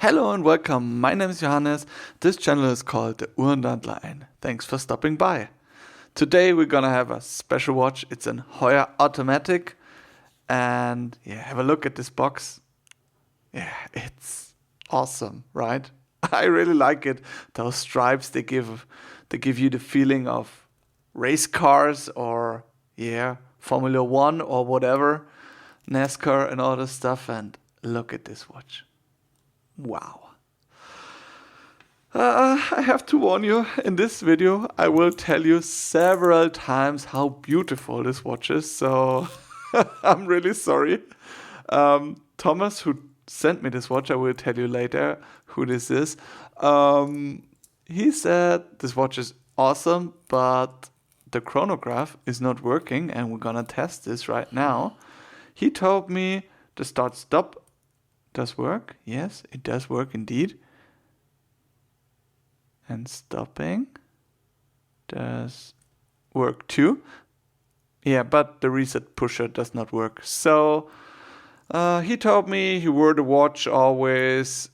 Hello and welcome, my name is Johannes. This channel is called the Uhrenlandlein. Thanks for stopping by. Today we're gonna have a special watch. It's an Heuer automatic. And yeah, have a look at this box. Yeah, it's awesome, right? I really like it. Those stripes they give you the feeling of race cars or Formula One or whatever, NASCAR and all this stuff. And look at this watch. Wow. I have to warn you, in this video I will tell you several times how beautiful this watch is, so I'm really sorry. Thomas, who sent me this watch, I will tell you later who this is. He said this watch is awesome, but the chronograph is not working, and we're gonna test this right now. He told me the start-stop does work. Yes, it does work indeed. And stopping does work too. Yeah, but the reset pusher does not work. So he told me he wore the watch always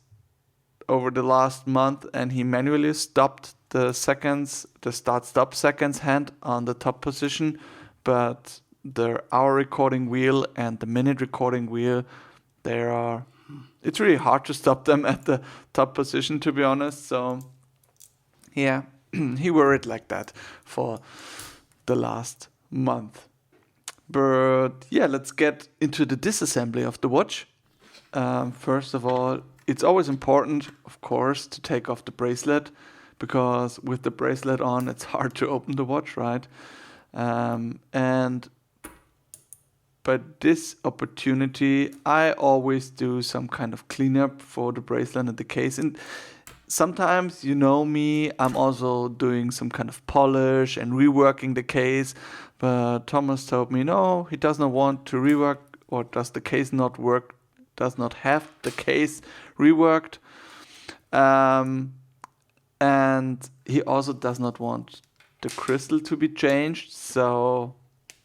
over the last month, and he manually stopped the start-stop seconds hand on the top position, but the hour recording wheel and the minute recording wheel, it's really hard to stop them at the top position, to be honest. So yeah, he wore it like that for the last month. But yeah, let's get into the disassembly of the watch. First of all, it's always important, of course, to take off the bracelet, because with the bracelet on, it's hard to open the watch, right? And by this opportunity, I always do some kind of cleanup for the bracelet and the case. And sometimes, you know me, I'm also doing some kind of polish and reworking the case. But Thomas told me, no, he does not want to rework, or does the case not work, does not have the case reworked. And he also does not want the crystal to be changed. So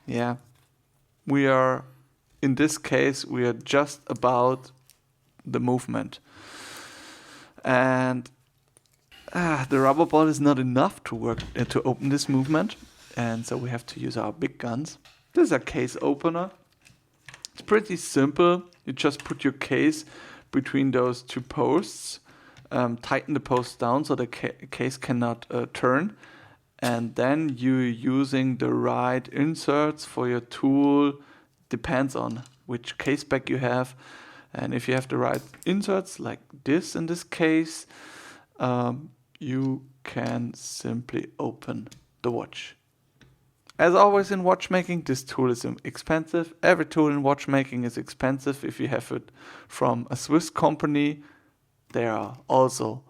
yeah, in this case, we are just about the movement. And the rubber ball is not enough to open this movement. And so we have to use our big guns. This is a case opener. It's pretty simple. You just put your case between those two posts, tighten the posts down so the case cannot turn. And then you're using the right inserts for your tool. Depends on which case back you have. And if you have the right inserts, like this in this case, you can simply open the watch. As always in watchmaking, this tool is expensive. Every tool in watchmaking is expensive. If you have it from a Swiss company, they are also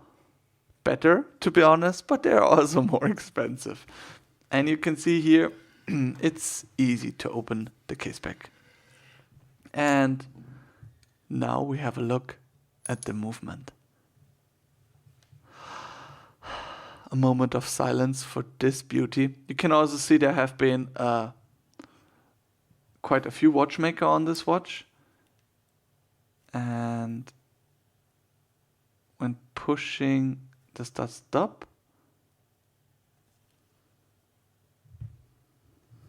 better, to be honest, but they are also more expensive. And you can see here, it's easy to open the case back. And now we have a look at the movement. A moment of silence for this beauty. You can also see there have been quite a few watchmakers on this watch. And when pushing the start-stop,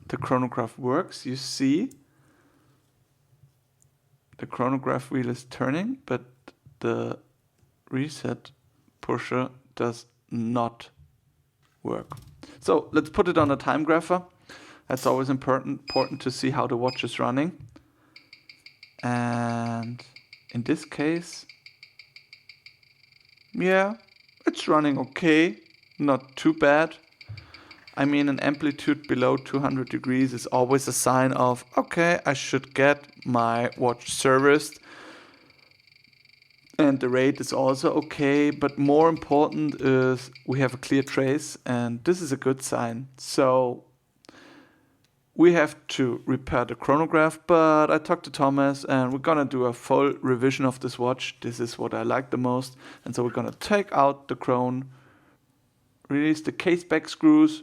the chronograph works. You see the chronograph wheel is turning, but the reset pusher does not work. So let's put it on a time grapher. That's always important to see how the watch is running. And in this case, yeah, it's running okay, not too bad. I mean, an amplitude below 200 degrees is always a sign of, okay, I should get my watch serviced. And the rate is also okay, but more important is we have a clear trace, and this is a good sign. So we have to repair the chronograph, but I talked to Thomas and we're gonna do a full revision of this watch. This is what I like the most. And so we're gonna take out the chron, release the case back screws,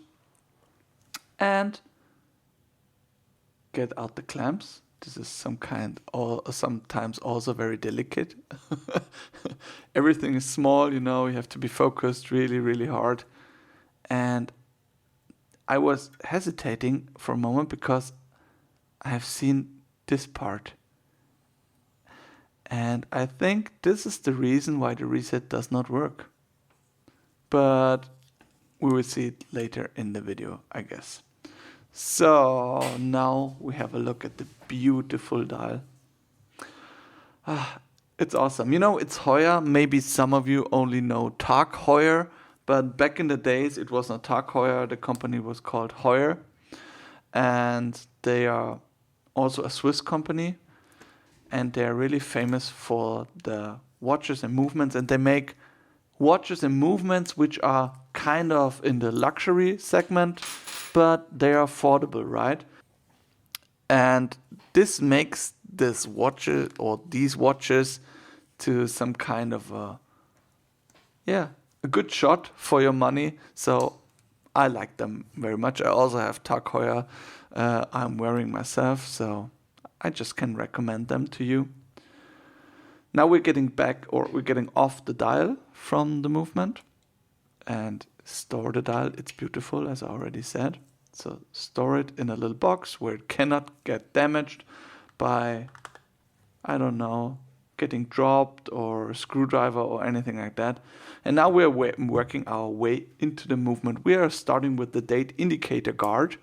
and get out the clamps. This is sometimes also very delicate. Everything is small, you know, you have to be focused really, really hard. And I was hesitating for a moment because I have seen this part. And I think this is the reason why the reset does not work. But we will see it later in the video, I guess. So now we have a look at the beautiful dial. It's awesome. You know, it's Heuer. Maybe some of you only know Tag Heuer, but back in the days it was not Tag Heuer. The company was called Heuer, and they are also a Swiss company, and they are really famous for the watches and movements, and they make watches and movements which are kind of in the luxury segment, but they are affordable, right? And this makes this watches or these watches to some kind of a good shot for your money. So I like them very much. I also have Tag Heuer I'm wearing myself, so I just can recommend them to you. Now we're getting off the dial from the movement and store the dial. It's beautiful, as I already said. So store it in a little box where it cannot get damaged by, I don't know, getting dropped or a screwdriver or anything like that. And now we're working our way into the movement. We are starting with the date indicator guard,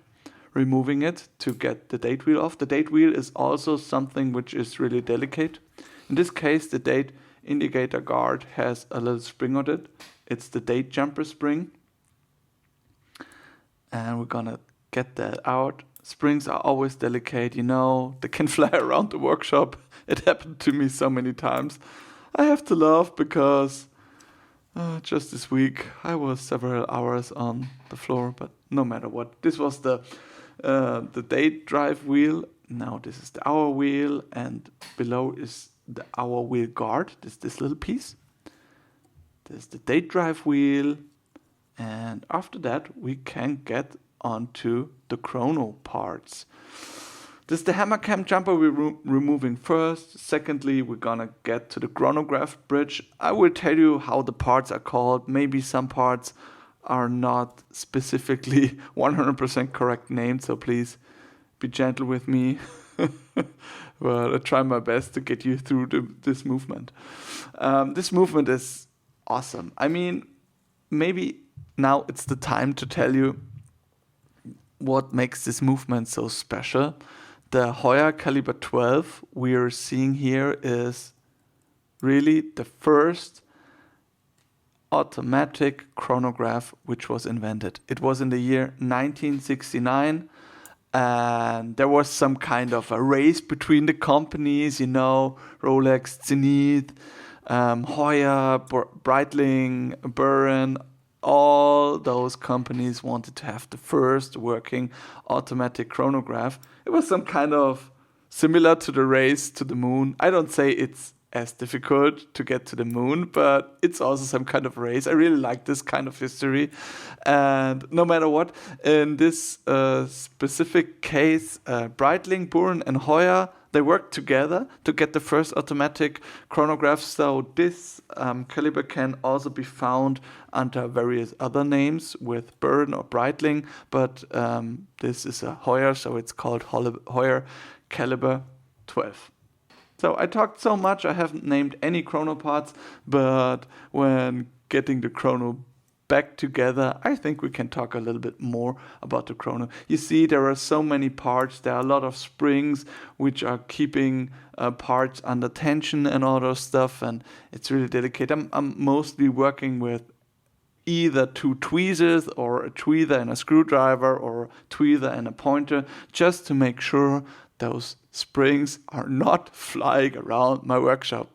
removing it to get the date wheel off. The date wheel is also something which is really delicate. In this case, the date indicator guard has a little spring on it. It's the date jumper spring. And we're gonna get that out. Springs are always delicate, you know, they can fly around the workshop. It happened to me so many times. I have to laugh because just this week I was several hours on the floor, but no matter what. This was the date drive wheel. Now this is the hour wheel, and below is the hour wheel guard. This little piece. There's the date drive wheel, and after that we can get onto the chrono parts. This is the hammer cam jumper we're removing first. Secondly, we're gonna get to the chronograph bridge. I will tell you how the parts are called. Maybe some parts are not specifically 100% correct named, so please be gentle with me. Well, I try my best to get you through this movement. This movement is awesome. I mean, maybe now it's the time to tell you what makes this movement so special. The Heuer caliber 12 we are seeing here is really the first automatic chronograph which was invented. It was in the year 1969, and there was some kind of a race between the companies, you know, Rolex, Zenith, Heuer, Breitling, Buren. All those companies wanted to have the first working automatic chronograph. It was some kind of similar to the race to the moon. I don't say it's as difficult to get to the moon, but it's also some kind of race. I really like this kind of history. And no matter what, in this specific case, Breitling, Buren, and Heuer, they worked together to get the first automatic chronograph. So this caliber can also be found under various other names with Buren or Breitling, but this is a Heuer, so it's called Heuer caliber 12. So I talked so much, I haven't named any chrono parts, but when getting the chrono back together, I think we can talk a little bit more about the chrono. You see, there are so many parts. There are a lot of springs which are keeping parts under tension and all those stuff, and it's really delicate. I'm mostly working with either two tweezers or a tweezer and a screwdriver or a tweezer and a pointer, just to make sure those springs are not flying around my workshop.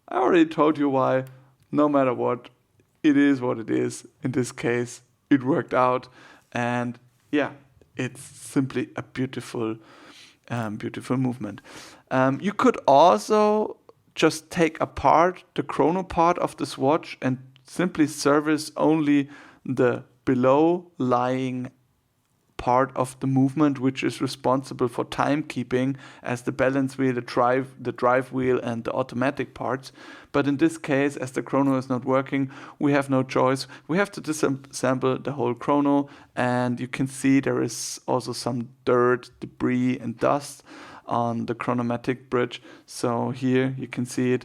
I already told you why. No matter what, it is what it is. In this case, it worked out, and yeah, it's simply a beautiful movement. You could also just take apart the chrono part of this watch and simply service only the below lying part of the movement which is responsible for timekeeping, as the balance wheel, the drive wheel, and the automatic parts. But in this case, as the chrono is not working, we have no choice. We have to disassemble the whole chrono, and you can see there is also some dirt, debris, and dust on the chronomatic bridge. So here you can see it.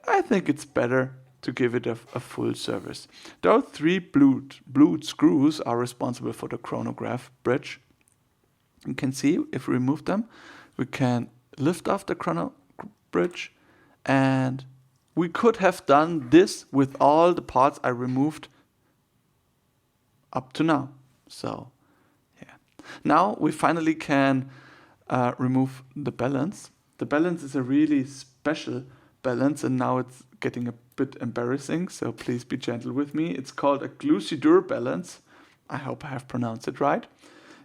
I think it's better to give it a full service. Those 3 blued screws are responsible for the chronograph bridge. You can see if we remove them, we can lift off the chrono bridge, and we could have done this with all the parts I removed up to now. So yeah, now we finally can remove the balance. The balance is a really special balance, and now it's getting a bit embarrassing, so please be gentle with me. It's called a Glucidur balance. I hope I have pronounced it right.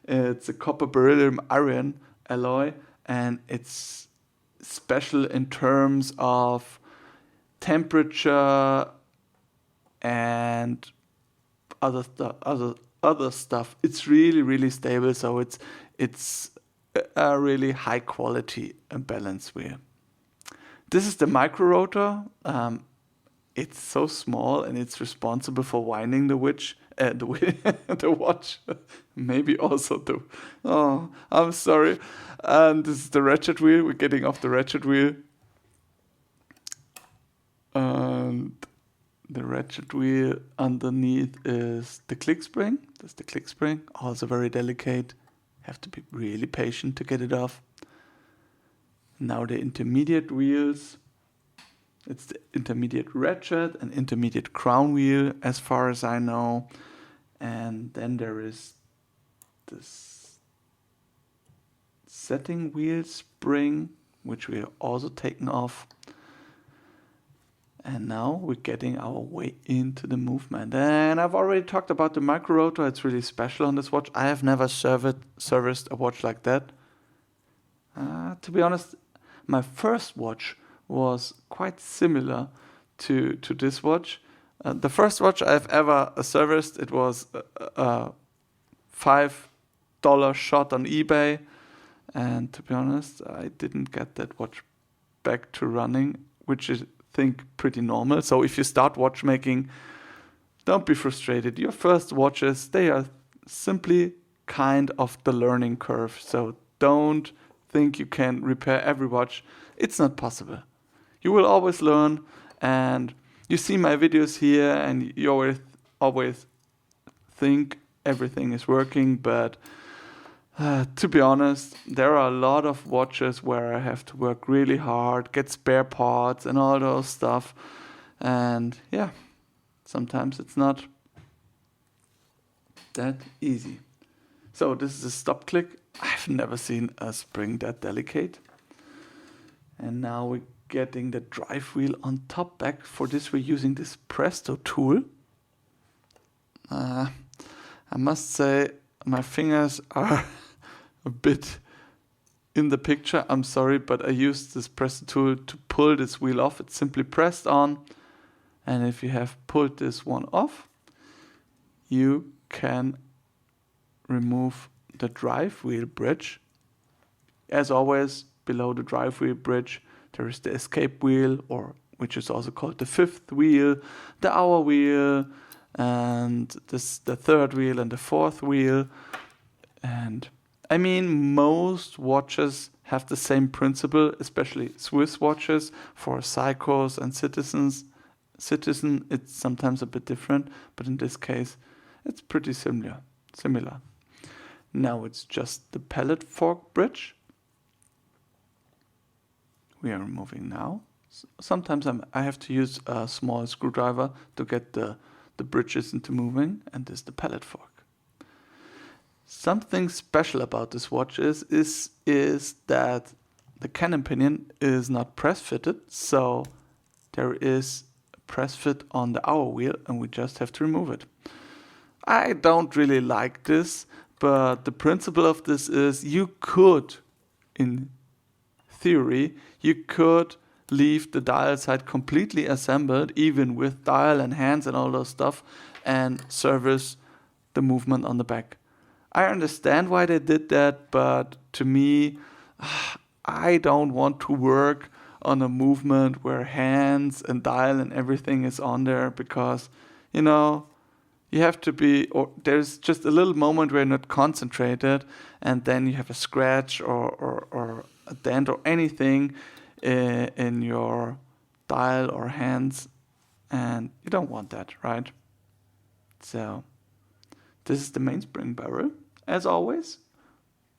It's a copper beryllium iron alloy, and it's special in terms of temperature and other stuff. It's really stable, so it's a really high quality balance wheel. This is the micro rotor. It's so small, and it's responsible for winding the watch. Maybe also the. Oh, I'm sorry. And this is the ratchet wheel. We're getting off the ratchet wheel. And the ratchet wheel underneath is the click spring. That's the click spring. Also very delicate. Have to be really patient to get it off. Now the intermediate wheels. It's the intermediate ratchet and intermediate crown wheel, as far as I know. And then there is this setting wheel spring, which we have also taken off. And now we're getting our way into the movement. And I've already talked about the micro rotor. It's really special on this watch. I have never serviced a watch like that. To be honest, my first watch was quite similar to this watch. The first watch I've ever serviced, it was a $5 shot on eBay. And to be honest, I didn't get that watch back to running, which is, I think, pretty normal. So if you start watchmaking, don't be frustrated. Your first watches, they are simply kind of the learning curve. So don't think you can repair every watch. It's not possible. You will always learn, and you see my videos here, and you always think everything is working, but to be honest, there are a lot of watches where I have to work really hard, get spare parts and all those stuff, and yeah, sometimes it's not that easy. So this is a stop click. I've never seen a spring that delicate. And now we're getting the drive wheel on top back. For this we're using this Presto tool. I must say my fingers are a bit in the picture. I'm sorry, but I used this Presto tool to pull this wheel off. It's simply pressed on, and if you have pulled this one off, you can remove the drive wheel bridge. As always, below the drive wheel bridge there is the escape wheel, or which is also called the fifth wheel, the hour wheel, and the third wheel and the fourth wheel. And I mean, most watches have the same principle, especially Swiss watches. For Seikos and Citizen, it's sometimes a bit different, but in this case, it's pretty similar. Now it's just the pallet fork bridge. We are removing now. Sometimes I have to use a small screwdriver to get the bridges into moving, and this is the pallet fork. Something special about this watch is that the cannon pinion is not press fitted, so there is a press fit on the hour wheel, and we just have to remove it. I don't really like this, but the principle of this is you could, in theory, you could leave the dial side completely assembled, even with dial and hands and all those stuff, and service the movement on the back. I understand why they did that, but to me, I don't want to work on a movement where hands and dial and everything is on there, because, you know, you have to be, or there's just a little moment where you're not concentrated, and then you have a scratch or a dent or anything in your dial or hands, and you don't want that, right? So this is the mainspring barrel. As always,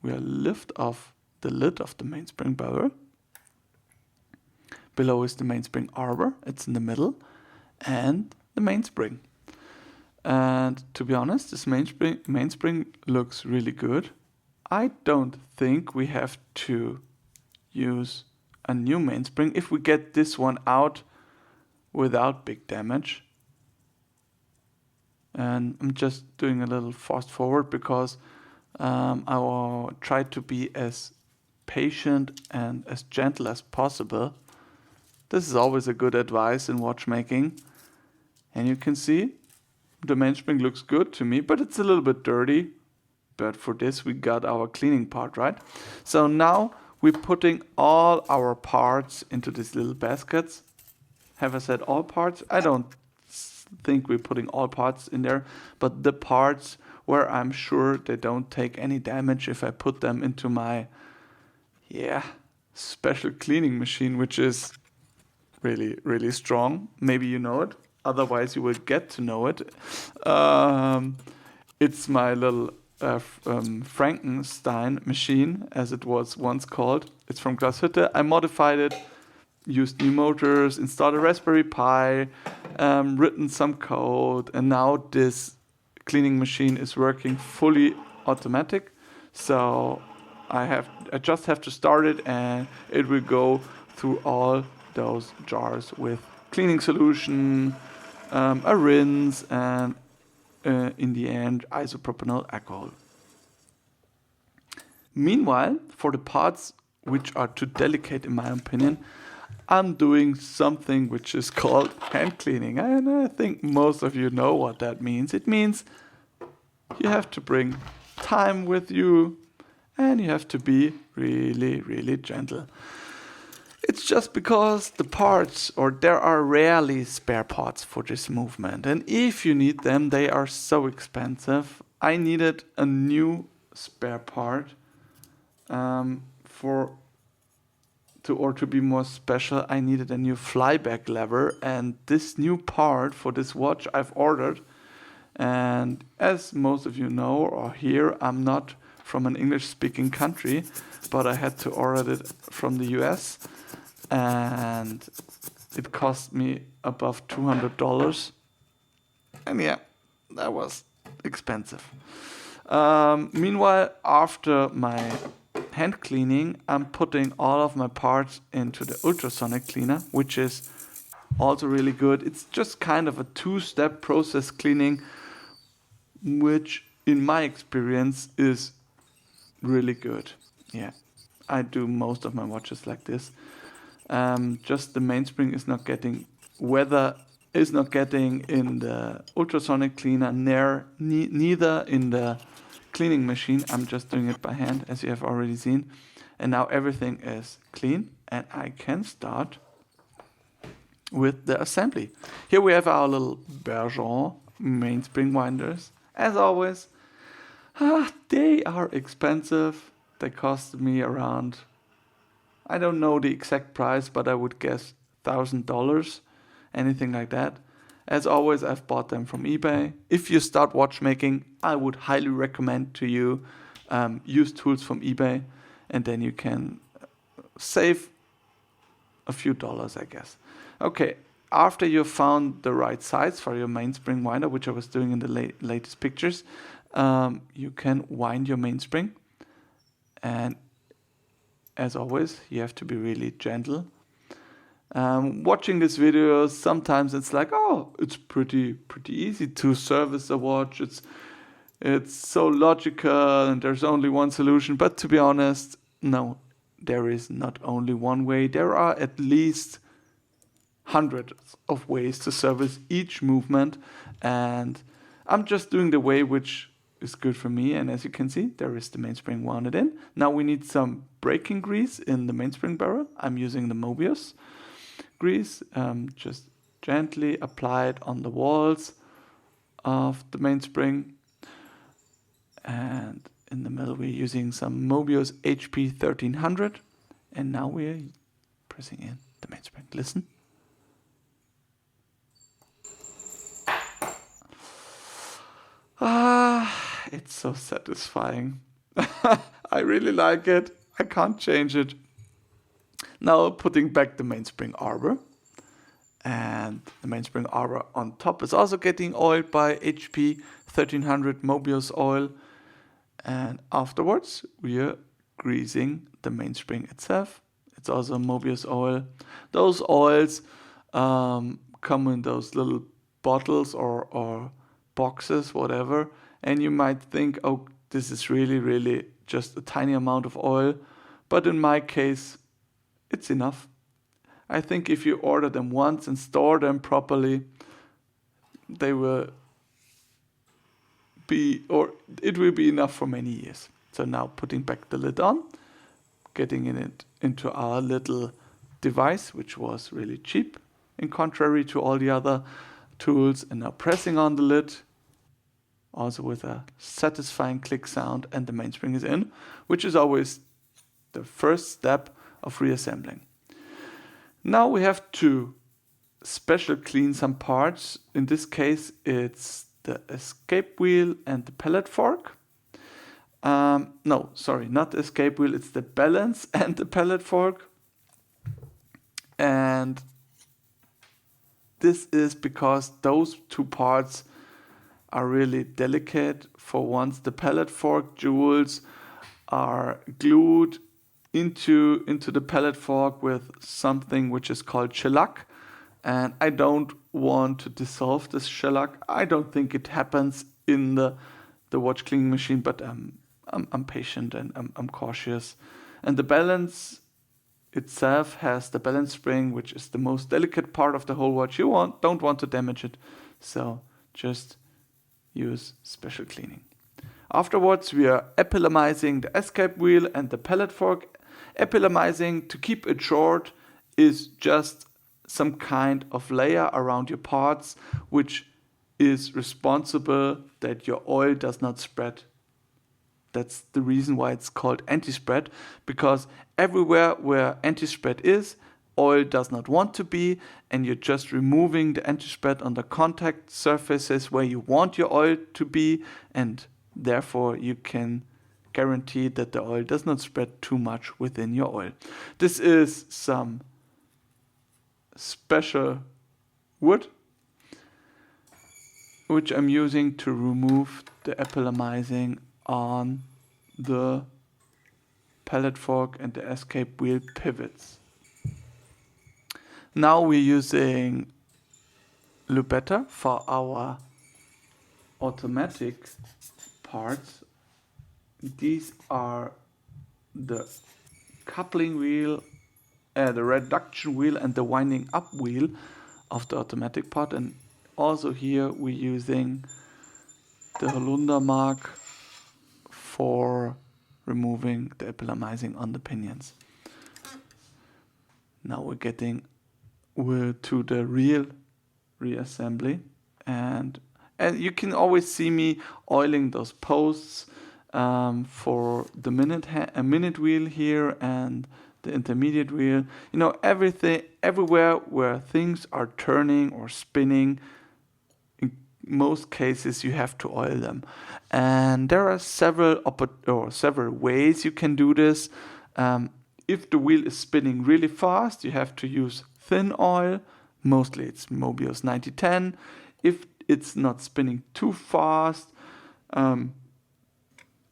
we'll lift off the lid of the mainspring barrel. Below is the mainspring arbor, it's in the middle, and the mainspring. And to be honest, this mainspring looks really good. I don't think we have to use a new mainspring if we get this one out without big damage. And I'm just doing a little fast forward because I will try to be as patient and as gentle as possible. This is always a good advice in watchmaking. And you can see the mainspring looks good to me, but it's a little bit dirty. But for this we got our cleaning part, right? So now we're putting all our parts into these little baskets. Have I said all parts? I don't think we're putting all parts in there, but the parts where I'm sure they don't take any damage if I put them into my special cleaning machine, which is really, really strong. Maybe you know it. Otherwise, you will get to know it. It's my little Frankenstein machine, as it was once called. It's from Glashütte. I modified it, used new motors, installed a Raspberry Pi, written some code, and now this cleaning machine is working fully automatic. So I just have to start it, and it will go through all those jars with cleaning solution, a rinse, and in the end isopropanol alcohol. Meanwhile, for the parts which are too delicate in my opinion, I'm doing something which is called hand cleaning, and I think most of you know what that means. It means you have to bring time with you, and you have to be really, really gentle. It's just because the parts, or there are rarely spare parts for this movement, and if you need them, they are so expensive. I needed a new spare part to be more special. I needed a new flyback lever, and this new part for this watch I've ordered. And as most of you know or hear, I'm not from an English-speaking country, but I had to order it from the US, and it cost me above $200. And yeah, that was expensive. Meanwhile, after my hand cleaning, I'm putting all of my parts into the ultrasonic cleaner, which is also really good. It's just kind of a two-step process cleaning, which in my experience is really good. Yeah, I do most of my watches like this. Just the mainspring is not getting in the ultrasonic cleaner, neither in the cleaning machine. I'm just doing it by hand, as you have already seen. And now everything is clean, and I can start with the assembly. Here we have our little Bergeron mainspring winders. As always, they are expensive. They cost me around, I don't know the exact price, but I would guess $1,000, anything like that. As always, I've bought them from eBay. If you start watchmaking, I would highly recommend to you use tools from eBay, and then you can save a few dollars, I guess. Okay, after you found the right size for your mainspring winder, which I was doing in the latest pictures, you can wind your mainspring. And as always, you have to be really gentle. Watching this video, sometimes it's like, oh, it's pretty easy to service a watch. It's so logical, and there's only one solution. But to be honest, no, there is not only one way. There are at least hundreds of ways to service each movement, and I'm just doing the way which is good for me. And as you can see, there is the mainspring wounded in. Now we need some braking grease in the mainspring barrel. I'm using the Mobius grease. Just gently apply it on the walls of the mainspring. And in the middle we're using some Mobius HP 1300. And now we're pressing in the mainspring. Listen. It's so satisfying. I really like it. I can't change it. Now putting back the mainspring arbor. And the mainspring arbor on top is also getting oiled by HP 1300 Mobius oil. And afterwards we are greasing the mainspring itself. It's also Mobius oil. Those oils come in those little bottles or boxes, whatever. And you might think, oh, this is really just a tiny amount of oil. But in my case, it's enough. I think if you order them once and store them properly, they will be, or it will be enough for many years. So now putting back the lid on, getting it into our little device, which was really cheap, in contrary to all the other tools, and now pressing on the lid, also with a satisfying click sound, and the mainspring is in, which is always the first step of reassembling. Now we have to special clean some parts. In this case, it's the escape wheel and the pallet fork. No, sorry, not the escape wheel, it's the balance and the pallet fork. And this is because those two parts are really delicate. For once, the pallet fork jewels are glued into the pallet fork with something which is called shellac. And I don't want to dissolve this shellac. I don't think it happens in the watch cleaning machine, but I'm patient and I'm cautious. And the balance itself has the balance spring, which is the most delicate part of the whole watch. You don't want to damage it, so just use special cleaning. Afterwards, we are epitomizing the escape wheel and the pallet fork. Epitomizing, to keep it short, is just some kind of layer around your parts, which is responsible that your oil does not spread. That's the reason why it's called anti-spread, because everywhere where anti-spread is, oil does not want to be, and you're just removing the anti-spread on the contact surfaces where you want your oil to be, and therefore you can guarantee that the oil does not spread too much within your oil. This is some special wood which I'm using to remove the epitomizing on the pallet fork and the escape wheel pivots. Now we're using Lubrication for our automatic parts. These are the coupling wheel, the reduction wheel, and the winding up wheel of the automatic part. And also here we're using the Holunder mark for removing the epitomizing on the pinions. Now we're getting to the real reassembly, and you can always see me oiling those posts for the minute wheel here and the intermediate wheel. You know, everywhere where things are turning or spinning, in most cases you have to oil them. And there are several ways you can do this. If the wheel is spinning really fast, you have to use thin oil. Mostly it's Mobius 9010. If it's not spinning too fast,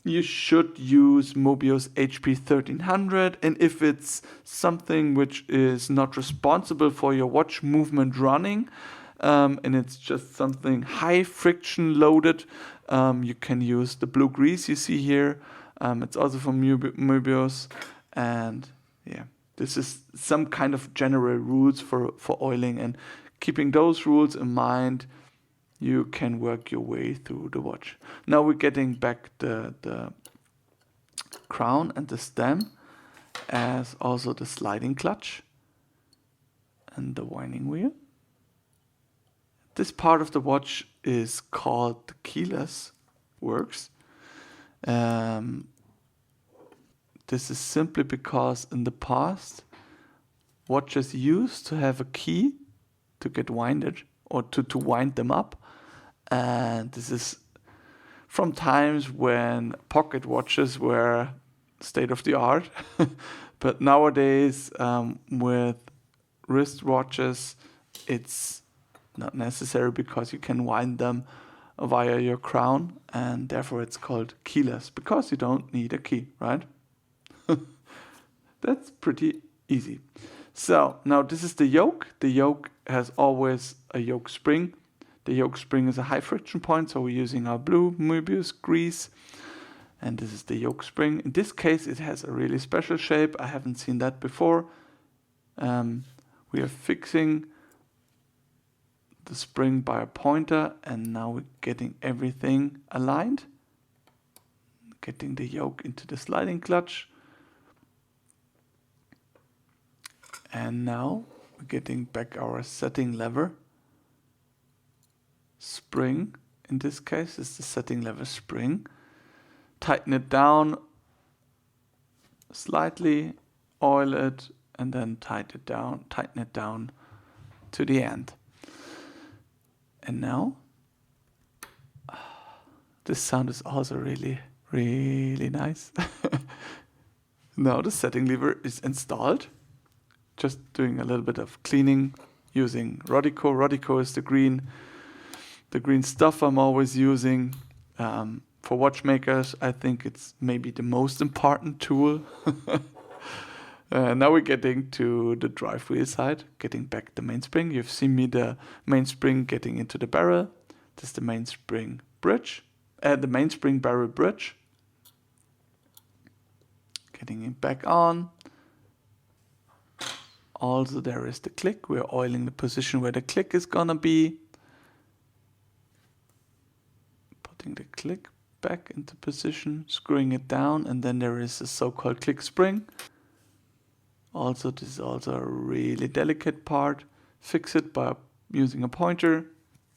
you should use Mobius HP 1300. And if it's something which is not responsible for your watch movement running, and it's just something high friction loaded, you can use the blue grease you see here. It's also from Mobius. And yeah, this is some kind of general rules for oiling, and keeping those rules in mind, you can work your way through the watch. Now we're getting back the crown and the stem, as also the sliding clutch and the winding wheel. This part of the watch is called the keyless works. This is simply because in the past, watches used to have a key to get winded or to wind them up. And this is from times when pocket watches were state of the art. But nowadays, with wrist watches, it's not necessary because you can wind them via your crown, and therefore it's called keyless because you don't need a key, right? That's pretty easy. So now this is the yoke. The yoke has always a yoke spring. The yoke spring is a high friction point, so we're using our blue Möbius grease. And this is the yoke spring. In this case, it has a really special shape. I haven't seen that before. We are fixing the spring by a pointer, and now we're getting everything aligned. Getting the yoke into the sliding clutch. And now we're getting back our setting lever. Spring, in this case, is the setting lever spring. Tighten it down slightly, oil it, and then tighten it down to the end. And now, this sound is also really, really nice. Now the setting lever is installed. Just doing a little bit of cleaning using Rodico. Rodico is the green stuff I'm always using. For watchmakers, I think it's maybe the most important tool. Now we're getting to the drive wheel side, getting back the mainspring. You've seen me the mainspring getting into the barrel. This is the mainspring bridge, the mainspring barrel bridge. Getting it back on. Also, there is the click. We're oiling the position where the click is gonna be. Putting the click back into position, screwing it down, and then there is a so-called click spring. Also, this is also a really delicate part. Fix it by using a pointer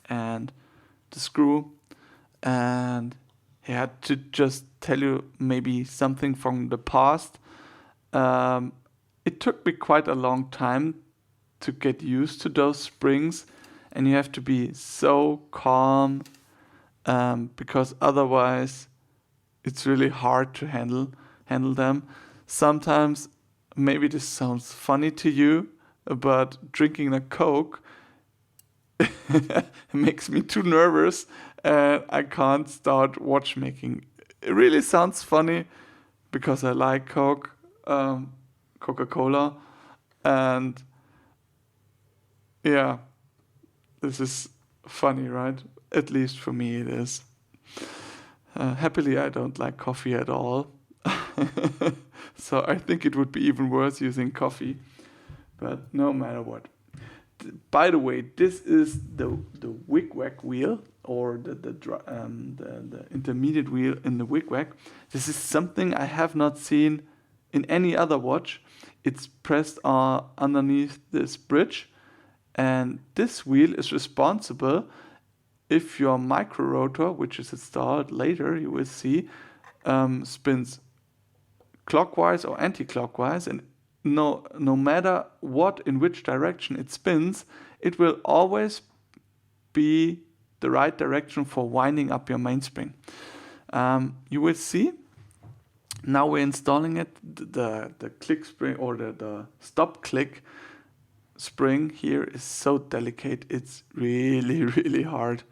and the screw. And I had to just tell you maybe something from the past. It took me quite a long time to get used to those springs, and you have to be so calm because otherwise it's really hard to handle them. Sometimes maybe this sounds funny to you, but drinking a Coke makes me too nervous and I can't start watchmaking. It really sounds funny because I like Coke. Coca-Cola, and yeah, this is funny, right? At least for me it is. Happily, I don't like coffee at all, so I think it would be even worse using coffee, but no matter what. By the way, this is the wig-wag wheel, or the intermediate wheel in the wig-wag. This is something I have not seen in any other watch. It's pressed underneath this bridge, and this wheel is responsible if your micro rotor, which is installed later, you will see, spins clockwise or anti-clockwise, and no matter what, in which direction it spins, it will always be the right direction for winding up your mainspring. You will see. Now we're installing it. The click spring, or the stop click spring here is so delicate. It's really, really hard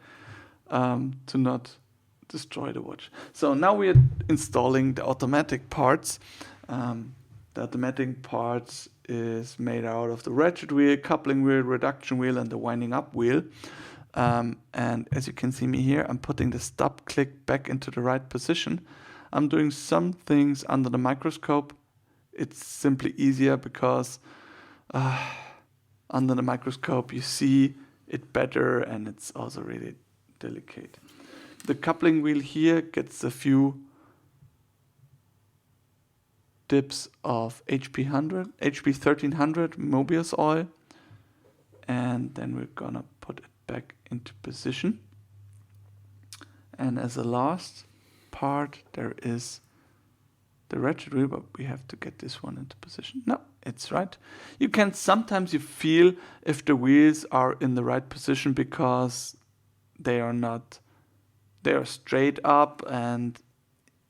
to not destroy the watch. So now we're installing the automatic parts. The automatic parts is made out of the ratchet wheel, coupling wheel, reduction wheel, and the winding up wheel. And as you can see me here, I'm putting the stop click back into the right position. I'm doing some things under the microscope. It's simply easier because under the microscope you see it better, and it's also really delicate. The coupling wheel here gets a few dips of HP 1300 Mobius oil, and then we're gonna put it back into position. And as a last part, there is the ratchet wheel, but we have to get this one into position. No, it's right. You can sometimes you feel if the wheels are in the right position because they are not, they are straight up, and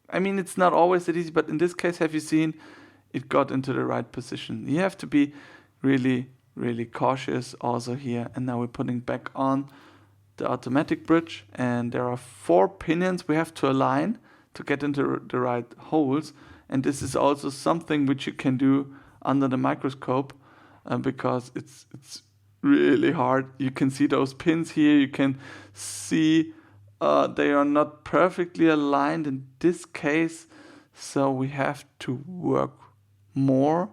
I mean it's not always that easy, but in this case, have you seen it got into the right position? You have to be really, really cautious also here. And now we're putting back on the automatic bridge, and there are 4 pinions we have to align to get into the right holes. And this is also something which you can do under the microscope because it's really hard. You can see those pins here. You can see they are not perfectly aligned in this case. So we have to work more.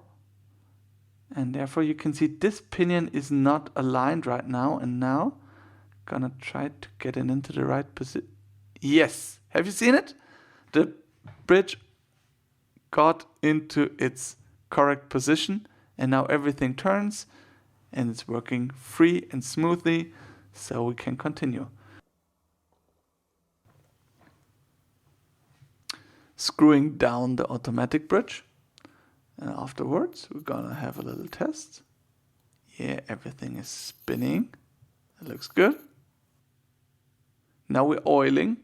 And therefore you can see this pinion is not aligned right now. And now gonna try to get it into the right position. Yes, have you seen it? The bridge got into its correct position, and now everything turns and it's working free and smoothly, so we can continue. Screwing down the automatic bridge, and afterwards we're gonna have a little test. Yeah, everything is spinning. It looks good. Now we're oiling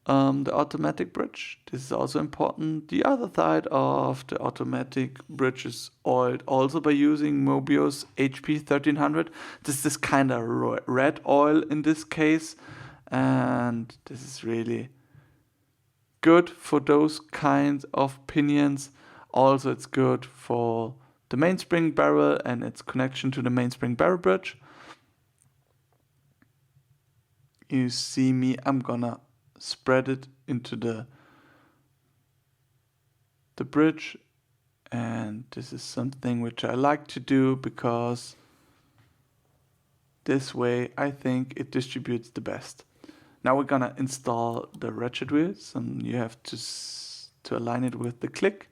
the automatic bridge. This is also important. The other side of the automatic bridge is oiled also by using Mobius HP 1300. This is kind of red oil in this case, and this is really good for those kinds of pinions. Also, it's good for the mainspring barrel and its connection to the mainspring barrel bridge. You see me, I'm gonna spread it into the bridge, and this is something which I like to do because this way I think it distributes the best. Now we're gonna install the ratchet wheels, and you have to align it with the click.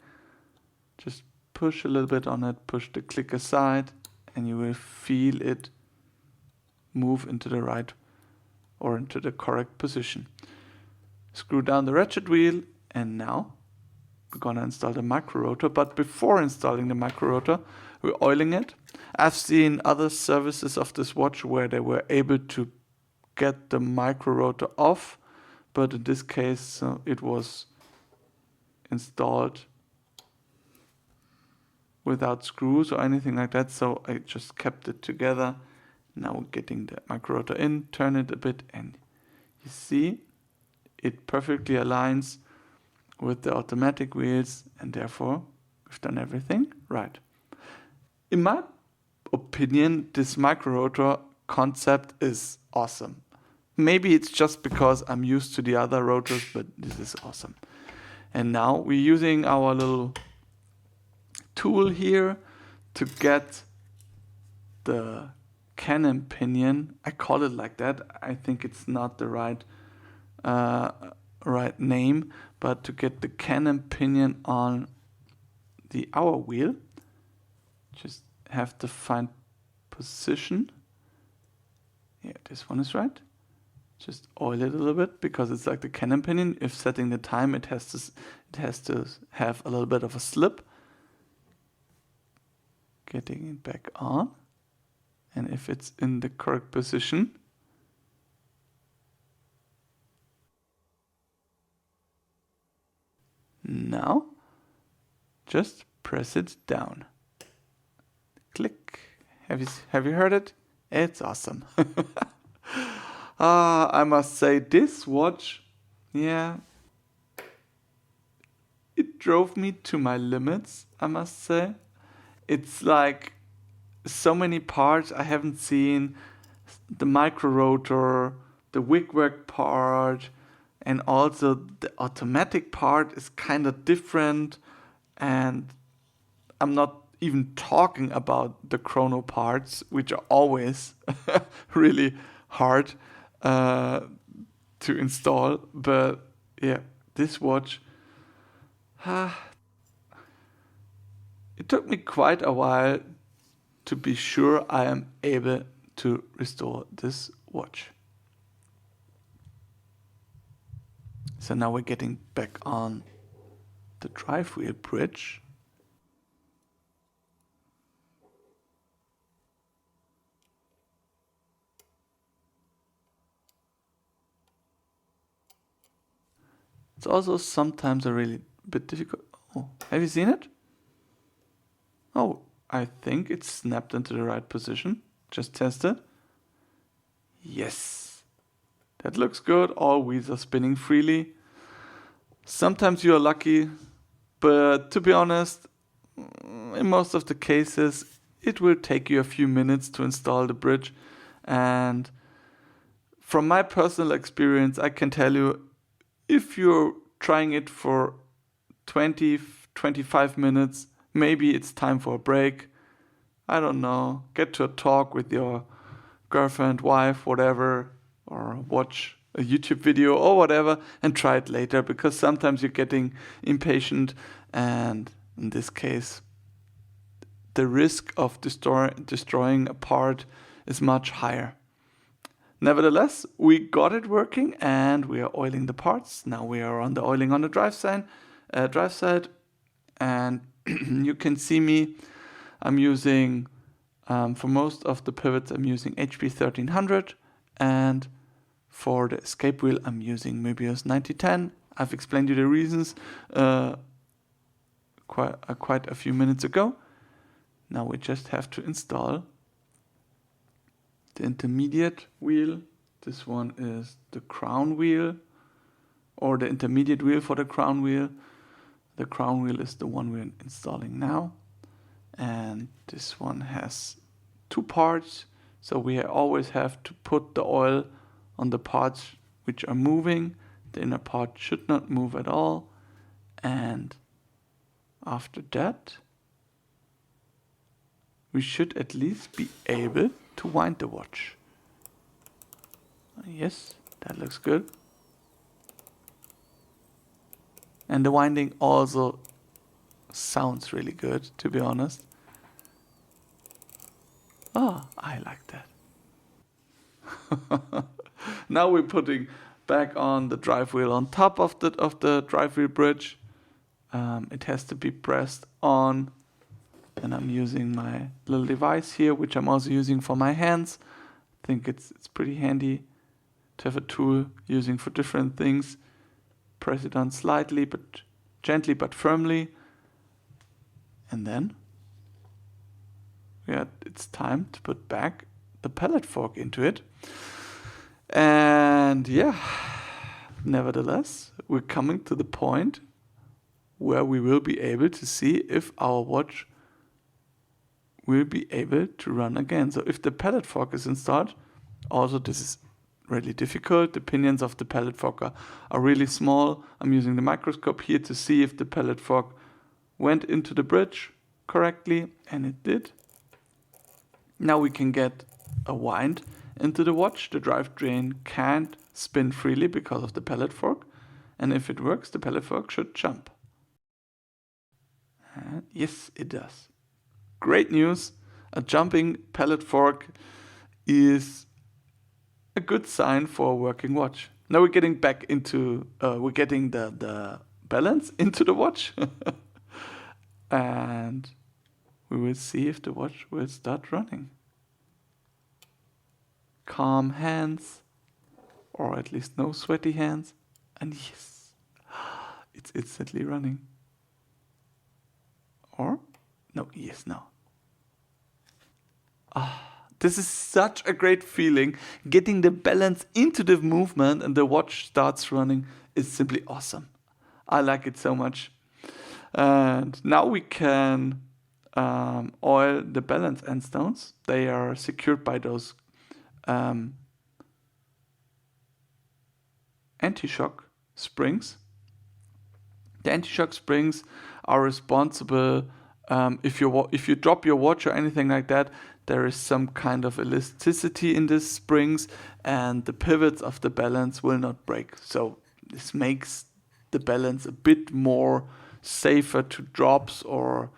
Just push a little bit on it, push the click aside, and you will feel it move into the right or into the correct position. Screw down the ratchet wheel, and now we're gonna install the micro rotor. But before installing the micro rotor, we're oiling it. I've seen other services of this watch where they were able to get the micro rotor off, but in this case it was installed without screws or anything like that, so I just kept it together. Now we're getting the micro rotor in, turn it a bit, and you see it perfectly aligns with the automatic wheels, and therefore we've done everything right. In my opinion, this micro rotor concept is awesome. Maybe it's just because I'm used to the other rotors, but this is awesome. And now we're using our little tool here to get the cannon pinion. I call it like that. I think it's not the right name, but to get the cannon pinion on the hour wheel, just have to find position. Yeah, this one is right. Just oil it a little bit because it's like the cannon pinion. If setting the time, it has to have a little bit of a slip. Getting it back on, and if it's in the correct position, now just press it down. Click. Have you heard it? It's awesome. I must say, this watch, yeah, it drove me to my limits, I must say. It's like so many parts I haven't seen. The micro rotor, the wigwag part, and also the automatic part is kind of different. And I'm not even talking about the chrono parts, which are always really hard. to install, but yeah, this watch, it took me quite a while to be sure I am able to restore this watch. So now we're getting back on the drive wheel bridge. It's also sometimes a really bit difficult. Oh, have you seen it? Oh, I think it's snapped into the right position. Just test it. Yes, that looks good. All wheels are spinning freely. Sometimes you are lucky, but to be honest, in most of the cases, it will take you a few minutes to install the bridge. And from my personal experience, I can tell you, if you're trying it for 20, 25 minutes, maybe it's time for a break. I don't know, get to a talk with your girlfriend, wife, whatever, or watch a YouTube video or whatever and try it later, because sometimes you're getting impatient, and in this case, the risk of destroying a part is much higher. Nevertheless, we got it working and we are oiling the parts. Now we are on the oiling on the drive side, and you can see me. I'm using, for most of the pivots, I'm using HP 1300, and for the escape wheel, I'm using Möbius 9010. I've explained you the reasons quite a few minutes ago. Now we just have to install the intermediate wheel. This one is the crown wheel, or the intermediate wheel for the crown wheel. The crown wheel is the one we're installing now. And this one has two parts, so we always have to put the oil on the parts which are moving. The inner part should not move at all. And after that, we should at least be able to wind the watch. Yes, that looks good. And the winding also sounds really good, to be honest. I like that. Now we're putting back on the drive wheel on top of the drive wheel bridge. It has to be pressed on, and I'm using my little device here, which I'm also using for my hands. I think it's pretty handy to have a tool using for different things. Press it on slightly, but gently but firmly, and then it's time to put back the pallet fork into it. And nevertheless, we're coming to the point where we will be able to see if our watch will be able to run again. So if the pallet fork is installed, also this is really difficult. The pinions of the pallet fork are really small. I'm using the microscope here to see if the pallet fork went into the bridge correctly, and it did. Now we can get a wind into the watch. The drivetrain can't spin freely because of the pallet fork, and if it works, the pallet fork should jump. And yes, it does. Great news. A jumping pallet fork is a good sign for a working watch. Now we're getting back into, we're getting the balance into the watch. And we will see if the watch will start running. Calm hands, or at least no sweaty hands. And yes, it's instantly running. Or, no, yes, no. This is such a great feeling. Getting the balance into the movement and the watch starts running is simply awesome. I like it so much. And now we can oil the balance end stones. They are secured by those anti-shock springs. The anti-shock springs are responsible if you drop your watch or anything like that, there is some kind of elasticity in these springs, and the pivots of the balance will not break. So this makes the balance a bit more safer to drops or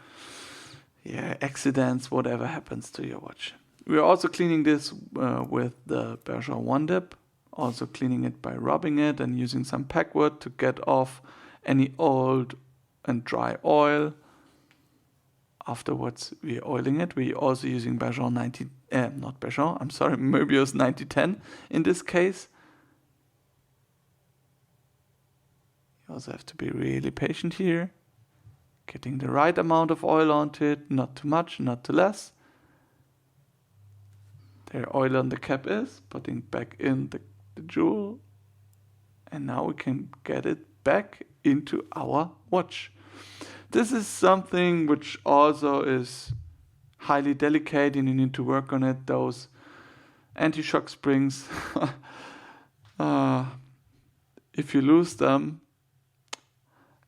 accidents, whatever happens to your watch. We are also cleaning this with the Bergeron One Dip, also cleaning it by rubbing it and using some packwood to get off any old and dry oil. Afterwards, we're oiling it. We're also using Bergeron Möbius 9010 in this case. You also have to be really patient here. Getting the right amount of oil onto it, not too much, not too less. There oil on the cap is, putting back in the jewel. And now we can get it back into our watch. This is something which also is highly delicate and you need to work on it. Those anti-shock springs, if you lose them,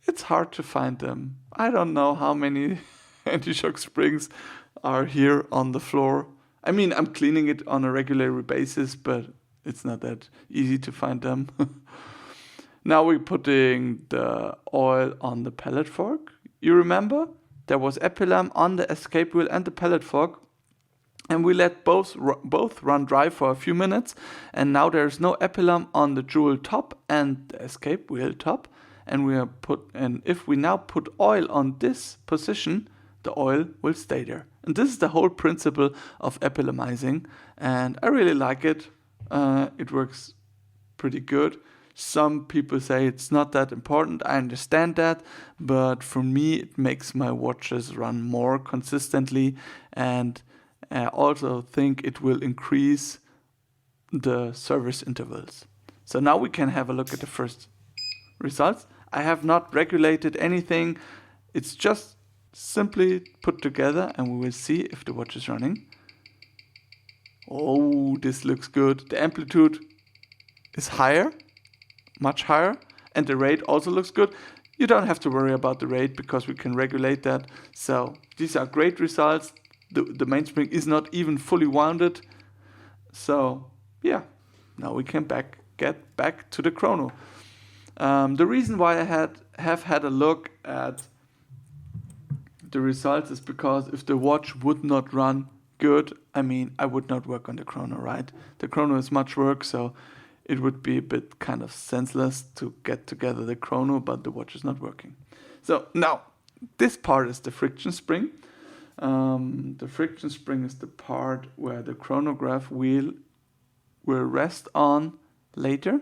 it's hard to find them. I don't know how many anti-shock springs are here on the floor. I mean, I'm cleaning it on a regular basis, but it's not that easy to find them. Now we're putting the oil on the pallet fork. You remember? There was epilam on the escape wheel and the pallet fork. And we let both run dry for a few minutes. And now there's no epilam on the jewel top and the escape wheel top. And if we now put oil on this position, the oil will stay there. And this is the whole principle of epilamizing. And I really like it. It works pretty good. Some people say it's not that important. I understand that, but for me, it makes my watches run more consistently, and I also think it will increase the service intervals. So now we can have a look at the first results. I have not regulated anything. It's just simply put together, and we will see if the watch is running. Oh, this looks good. The amplitude is higher. Much higher, and the rate also looks good. You don't have to worry about the rate because we can regulate that. So these are great results. The mainspring is not even fully wounded. So yeah, now we can get back to the chrono. The reason why I have had a look at the results is because if the watch would not run good, I mean, I would not work on the chrono, right? The chrono is much work, so it would be a bit kind of senseless to get together the chrono, but the watch is not working. So now, this part is the friction spring. The friction spring is the part where the chronograph wheel will rest on later.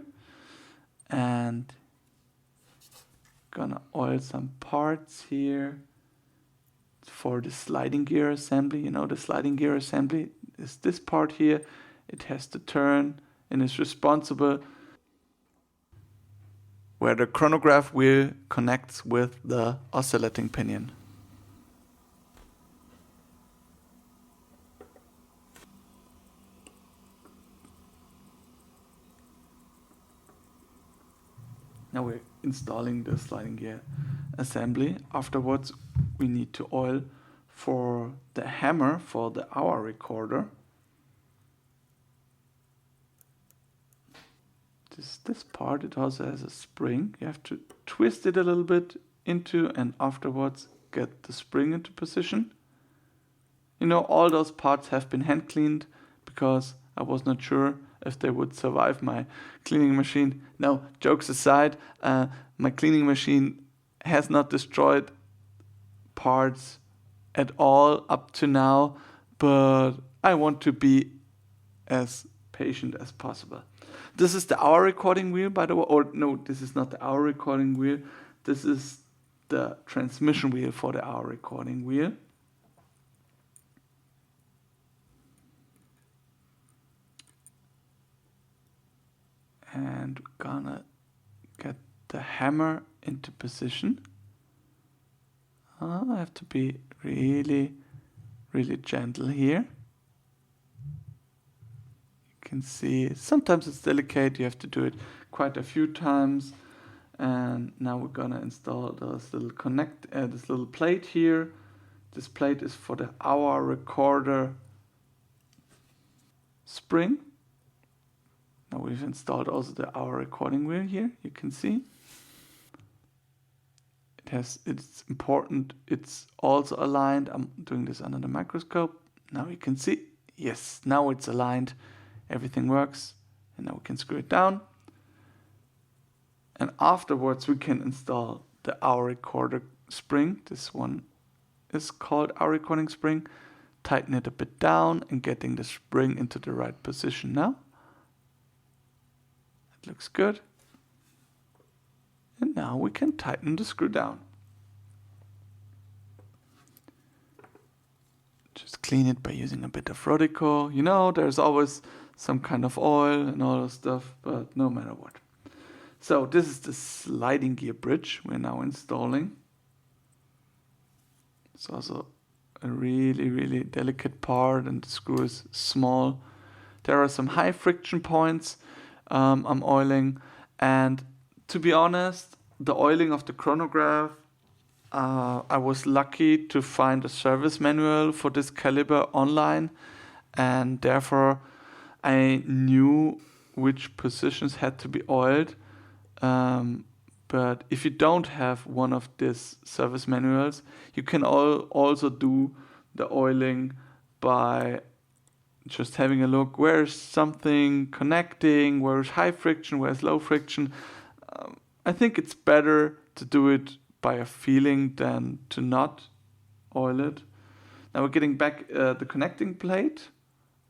And gonna oil some parts here for the sliding gear assembly. You know, the sliding gear assembly is this part here. It has to turn and is responsible where the chronograph wheel connects with the oscillating pinion. Now we're installing the sliding gear assembly. Afterwards, we need to oil for the hammer for the hour recorder. This part, it also has a spring. You have to twist it a little bit into and afterwards get the spring into position. You know, all those parts have been hand cleaned because I was not sure if they would survive my cleaning machine. No, jokes aside, my cleaning machine has not destroyed parts at all up to now, but I want to be as patient as possible. This is the hour recording wheel, by the way. Or no, this is not the hour recording wheel. This is the transmission wheel for the hour recording wheel. And we're gonna get the hammer into position. I have to be really, really gentle here. Can see sometimes it's delicate, you have to do it quite a few times. And now we're gonna install this little this little plate here This plate is for the hour recorder spring. Now we've installed also the hour recording wheel here, you can see. It's important, it's also aligned. I'm doing this under the microscope. Now you can see, yes, now it's aligned, everything works. And now we can screw it down. And afterwards we can install the hour recorder spring. This one is called hour recording spring. Tighten it a bit down and getting the spring into the right position now. It looks good. And now we can tighten the screw down. Just clean it by using a bit of horological. You know, there's always some kind of oil and all that stuff, but no matter what. So this is the sliding gear bridge we're now installing. It's also a really, really delicate part and the screw is small. There are some high friction points I'm oiling, and to be honest, the oiling of the chronograph, I was lucky to find a service manual for this caliber online, and therefore I knew which positions had to be oiled. But if you don't have one of these service manuals, you can also do the oiling by just having a look, where's something connecting, where's high friction, where's low friction. I think it's better to do it by a feeling than to not oil it. Now we're getting back the connecting plate,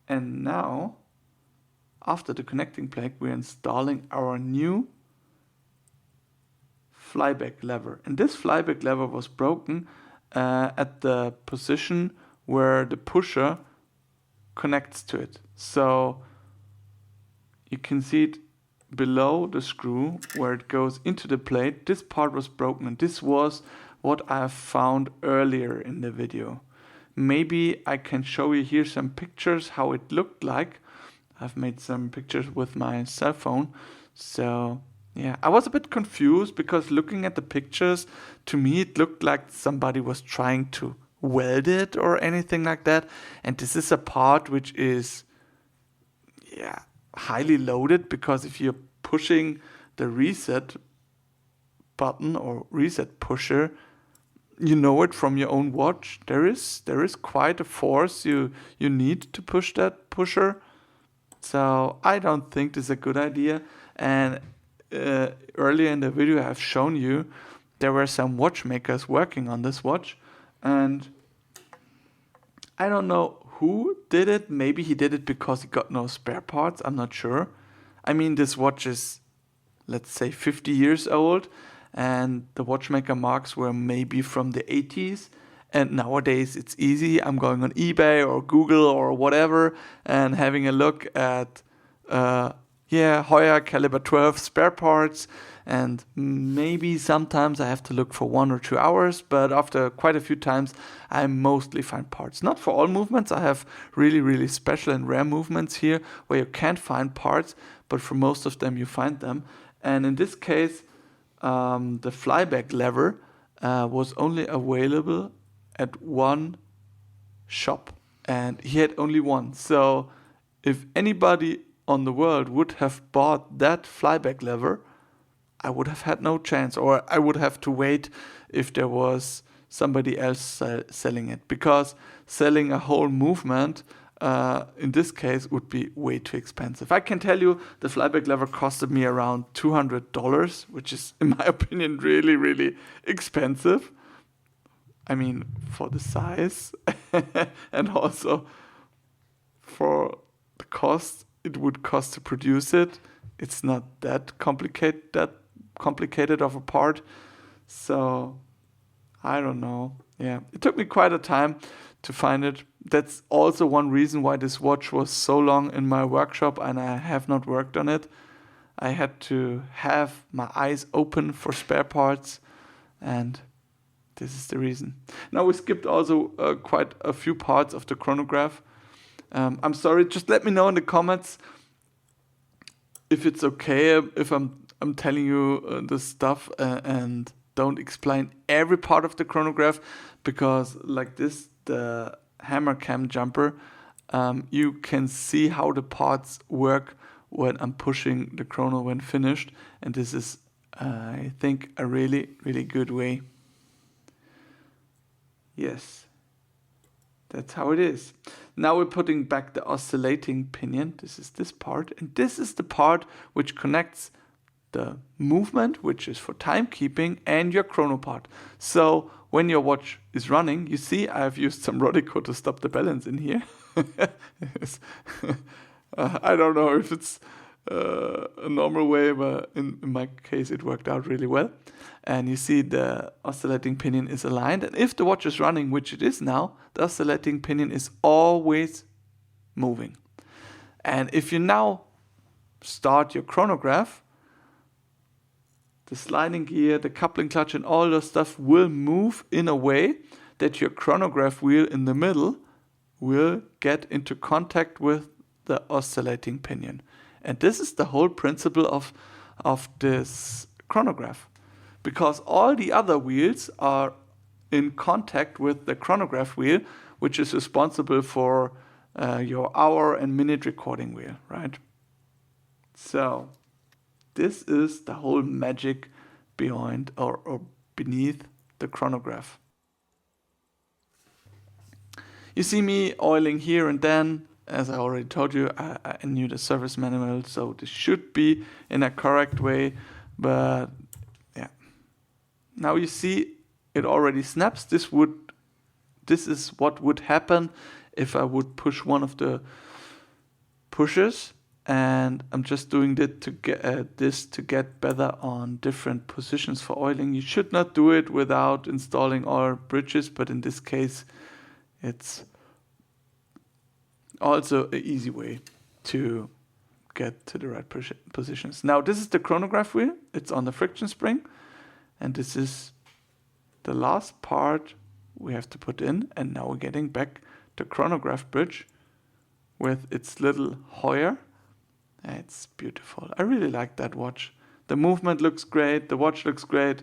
and now after the connecting plate we're installing our new flyback lever. And this flyback lever was broken at the position where the pusher connects to it. So you can see it below the screw where it goes into the plate. This part was broken, and this was what I found earlier in the video. Maybe I can show you here some pictures how it looked like. I've made some pictures with my cell phone. So yeah, I was a bit confused because looking at the pictures, to me it looked like somebody was trying to weld it or anything like that. And this is a part which is, yeah, highly loaded, because if you're pushing the reset button or reset pusher, you know it from your own watch. There is quite a force you need to push that pusher. So I don't think this is a good idea. And earlier in the video I've shown you there were some watchmakers working on this watch, and I don't know who did it. Maybe he did it because he got no spare parts. I'm not sure. I mean, this watch is, let's say, 50 years old, and the watchmaker marks were maybe from the 80s. And nowadays it's easy. I'm going on eBay or Google or whatever and having a look at Heuer caliber 12 spare parts, and maybe sometimes I have to look for 1 or 2 hours, but after quite a few times I mostly find parts. Not for all movements, I have really, really special and rare movements here where you can't find parts, but for most of them you find them. And in this case, the flyback lever was only available at one shop, and he had only one. So if anybody on the world would have bought that flyback lever, I would have had no chance, or I would have to wait if there was somebody else selling it, because selling a whole movement in this case would be way too expensive. I can tell you the flyback lever costed me around $200, which is in my opinion really, really expensive. I mean, for the size and also for the cost it would cost to produce it. It's not that complicated of a part. So I don't know. Yeah, it took me quite a time to find it. That's also one reason why this watch was so long in my workshop and I have not worked on it. I had to have my eyes open for spare parts, and this is the reason. Now we skipped also quite a few parts of the chronograph. I'm sorry, just let me know in the comments if it's okay if I'm telling you this stuff and don't explain every part of the chronograph, because like this, the hammer cam jumper, you can see how the parts work when I'm pushing the chrono when finished, and this is I think a really good way. Yes, that's how it is. Now we're putting back the oscillating pinion. This is this part, and this is the part which connects the movement, which is for timekeeping, and your chrono part. So when your watch is running, you see I've used some Rodico to stop the balance in here. I don't know if it's a normal way, but in my case it worked out really well. And you see the oscillating pinion is aligned, and if the watch is running, which it is now, the oscillating pinion is always moving. And if you now start your chronograph, the sliding gear, the coupling clutch, and all the stuff will move in a way that your chronograph wheel in the middle will get into contact with the oscillating pinion. And this is the whole principle of this chronograph, because all the other wheels are in contact with the chronograph wheel, which is responsible for your hour and minute recording wheel, right? So this is the whole magic behind or beneath the chronograph. You see me oiling here and then. As I already told you, I knew the service manual, so this should be in a correct way. But yeah, now you see it already snaps. This is what would happen if I would push one of the pushers, and I'm just doing that to get this to get better on different positions for oiling. You should not do it without installing all bridges, but in this case, it's also an easy way to get to the right positions. Now this is the chronograph wheel. It's on the friction spring, and this is the last part we have to put in. And now we're getting back the chronograph bridge with its little Heuer. It's beautiful. I really like that watch. The movement looks great. The watch looks great.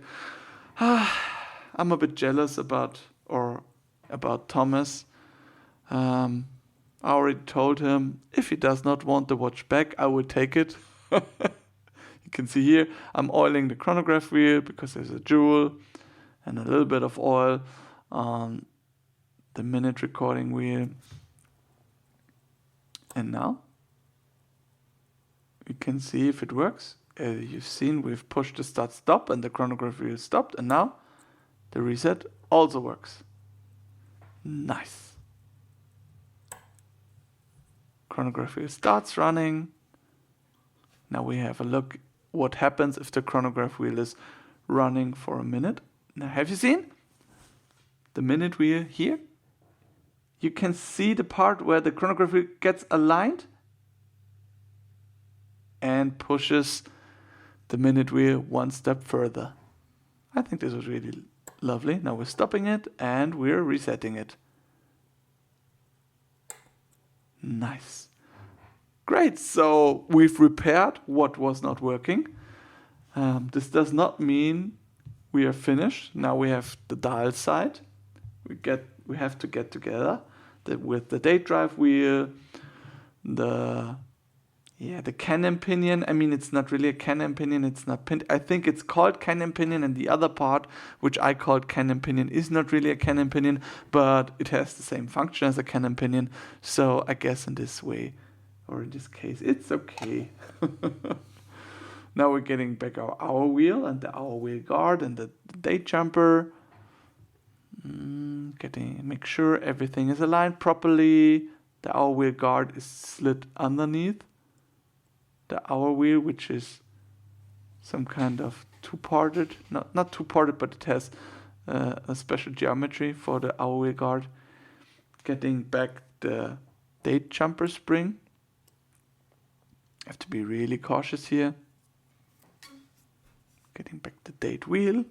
I'm a bit jealous about Thomas. I already told him if he does not want the watch back, I will take it. You can see here I'm oiling the chronograph wheel because there's a jewel and a little bit of oil on the minute recording wheel. And now you can see if it works. You've seen we've pushed the start stop and the chronograph wheel stopped, and now the reset also works. Nice. Chronograph wheel starts running. Now we have a look what happens if the chronograph wheel is running for a minute. Now have you seen the minute wheel here? You can see the part where the chronograph wheel gets aligned and pushes the minute wheel one step further. I think this was really lovely. Now we're stopping it and we're resetting it. Nice. Great, so we've repaired what was not working. This does not mean we are finished. Now we have the dial side. We have to get together with the date drive wheel, the cannon pinion. I mean, it's not really a cannon pinion. It's not pinned. I think it's called cannon pinion, and the other part, which I called cannon pinion, is not really a cannon pinion, but it has the same function as a cannon pinion. So I guess in this way, or in this case, it's okay. Now we're getting back our hour wheel and the hour wheel guard and the date jumper. Make sure everything is aligned properly. The hour wheel guard is slid underneath the hour wheel, which is some kind of two-parted, not two-parted, but it has a special geometry for the hour wheel guard. Getting back the date jumper spring. Have to be really cautious here. Getting back the date wheel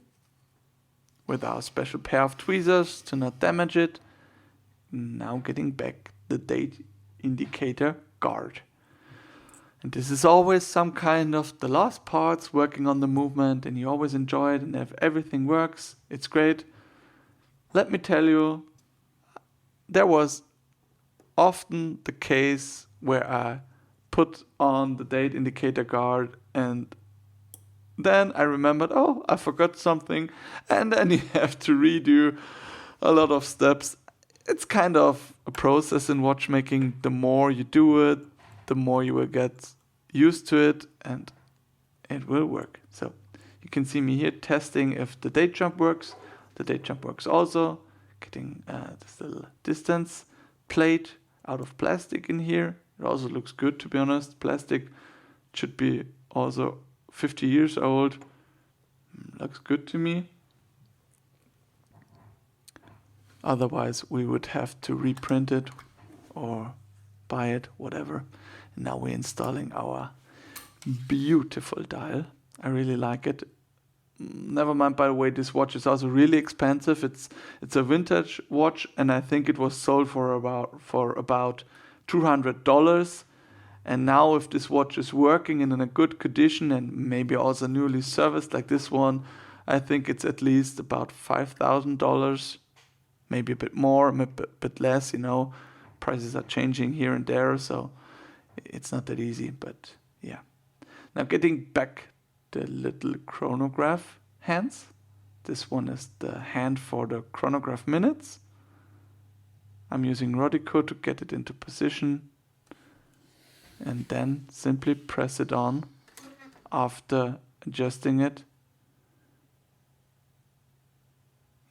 with our special pair of tweezers to not damage it. Now getting back the date indicator guard. And this is always some kind of the last parts working on the movement, and you always enjoy it, and if everything works, it's great. Let me tell you, there was often the case where I put on the date indicator guard and then I remembered, oh, I forgot something, and then you have to redo a lot of steps. It's kind of a process in watchmaking. The more you do it, the more you will get used to it, and it will work. So you can see me here testing if the date jump works. The date jump works also. Getting this little distance plate out of plastic in here. It also looks good, to be honest. Plastic should be also 50 years old. Looks good to me. Otherwise, we would have to reprint it or buy it, whatever. And now we're installing our beautiful dial. I really like it. Never mind, by the way, this watch is also really expensive. It's a vintage watch, and I think it was sold for about $200. And now if this watch is working and in a good condition and maybe also newly serviced like this one, I think it's at least about $5,000, maybe a bit more, a bit less, you know. Prices are changing here and there, so it's not that easy, but yeah. Now getting back the little chronograph hands. This one is the hand for the chronograph minutes. I'm using Rodico to get it into position. And then simply press it on after adjusting it.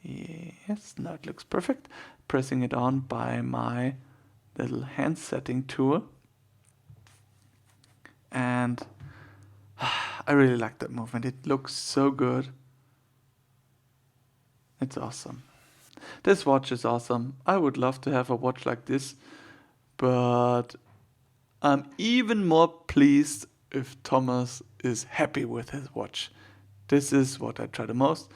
Yes, now it looks perfect. Pressing it on by my little hand setting tool. And I really like that movement. It looks so good. It's awesome. This watch is awesome. I would love to have a watch like this, but I'm even more pleased if Thomas is happy with his watch. This is what I try the most.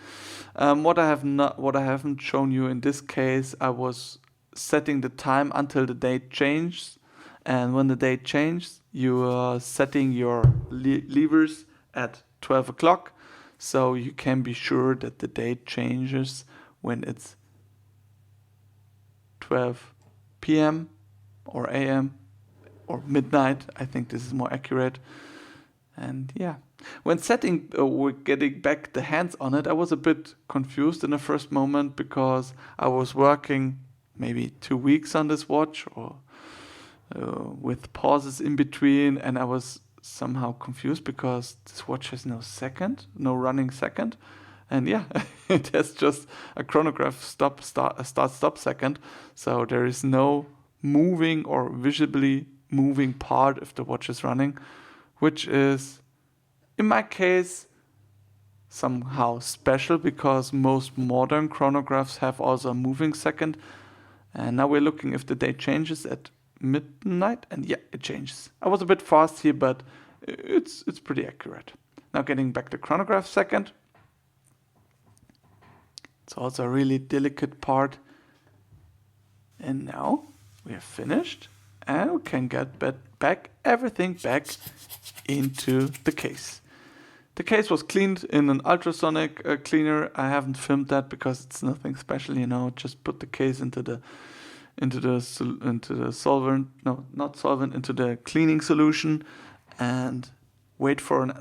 What I haven't shown you in this case, I was setting the time until the date changed, and when the date changed, you are setting your levers at 12 o'clock, so you can be sure that the date changes when it's 12 p.m. or a.m. or midnight. I think this is more accurate. And yeah, when setting or getting back the hands on it, I was a bit confused in the first moment because I was working maybe 2 weeks on this watch or with pauses in between, and I was somehow confused because this watch has no running second. And yeah, it has just a chronograph start stop second, so there is no moving or visibly moving part if the watch is running, which is, in my case, somehow special because most modern chronographs have also a moving second. And now we're looking if the date changes at midnight, and yeah, it changes. I was a bit fast here, but it's pretty accurate. Now getting back the chronograph second. It's also a really delicate part. And now we are finished, and we can get everything back into the case. The case was cleaned in an ultrasonic cleaner. I haven't filmed that because it's nothing special, you know. Just put the case into the solvent, no, not solvent, into the cleaning solution, and wait for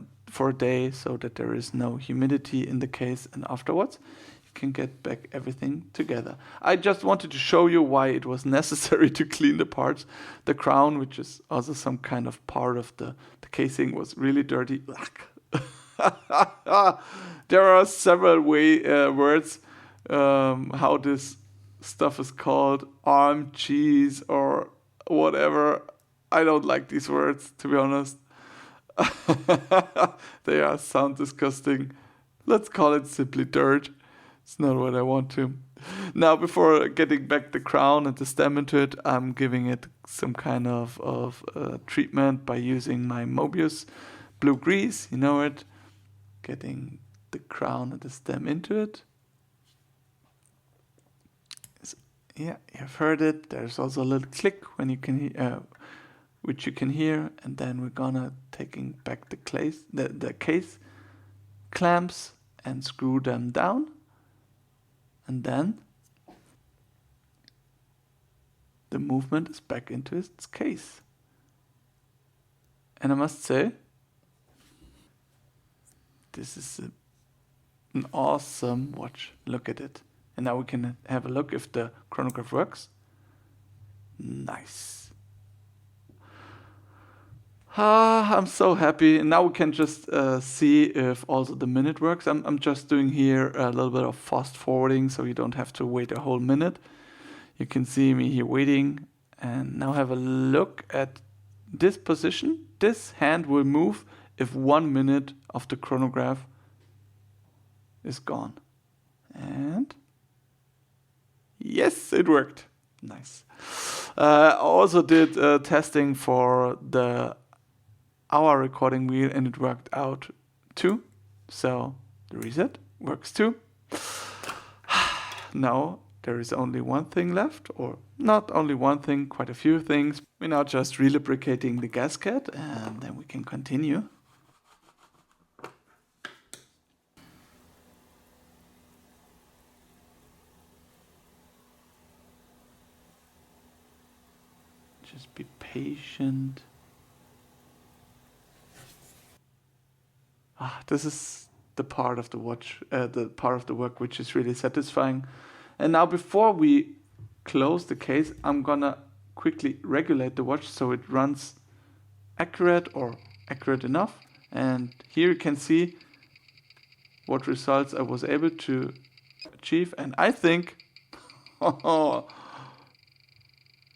a day so that there is no humidity in the case, and afterwards you can get back everything together. I just wanted to show you why it was necessary to clean the parts. The crown, which is also some kind of part of the casing, was really dirty. There are several words how this stuff is called, arm cheese or whatever. I don't like these words, to be honest. They sound disgusting. Let's call it simply dirt. It's not what I want to. Now, before getting back the crown and the stem into it, I'm giving it some kind of treatment by using my Mobius blue grease, you know it. Getting the crown and the stem into it. Yeah, you've heard it. There's also a little click when you can which you can hear, and then we're gonna taking back the case clamps and screw them down, and then the movement is back into its case. And I must say, this is an awesome watch. Look at it. And now we can have a look if the chronograph works. Nice. I'm so happy. And now we can just see if also the minute works. I'm just doing here a little bit of fast forwarding so you don't have to wait a whole minute. You can see me here waiting, and now have a look at this position. This hand will move if 1 minute of the chronograph is gone. And yes, it worked. Nice. I also did testing for the hour recording wheel, and it worked out too. So the reset works too. Now there is only one thing left, or not only one thing, quite a few things. We're now just relubricating the gasket, and then we can continue. Just be patient. This is the part of the watch, the part of the work which is really satisfying. And now before we close the case, I'm gonna quickly regulate the watch so it runs accurate or accurate enough. And here you can see what results I was able to achieve. And I think,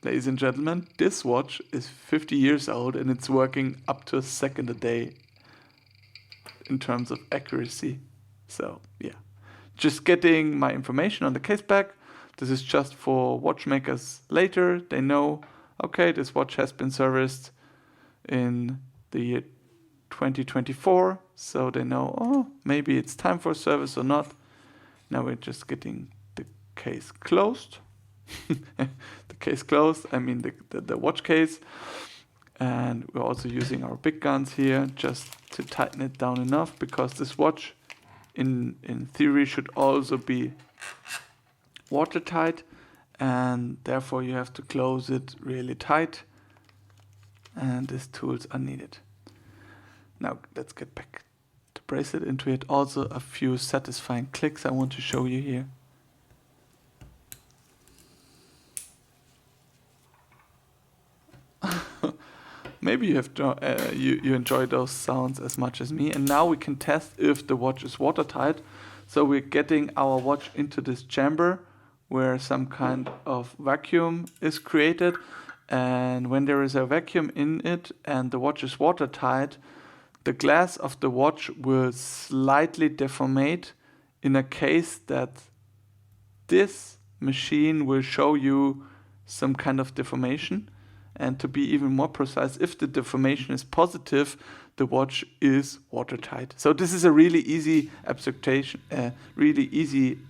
ladies and gentlemen, this watch is 50 years old and it's working up to a second a day in terms of accuracy. So yeah, just getting my information on the case back. This is just for watchmakers later. They know, okay, this watch has been serviced in the year 2024. So they know, oh, maybe it's time for service or not. Now we're just getting the case closed. The case closed, I mean the watch case. And we're also using our big guns here just to tighten it down enough, because this watch in theory should also be watertight, and therefore you have to close it really tight, and these tools are needed. Now let's get back to bracelet into it. Also a few satisfying clicks I want to show you here. Maybe you have you enjoy those sounds as much as me. And now we can test if the watch is watertight. So we're getting our watch into this chamber where some kind of vacuum is created. And when there is a vacuum in it and the watch is watertight, the glass of the watch will slightly deformate in a case that this machine will show you some kind of deformation. And to be even more precise, if the deformation is positive, the watch is watertight. So this is a really easy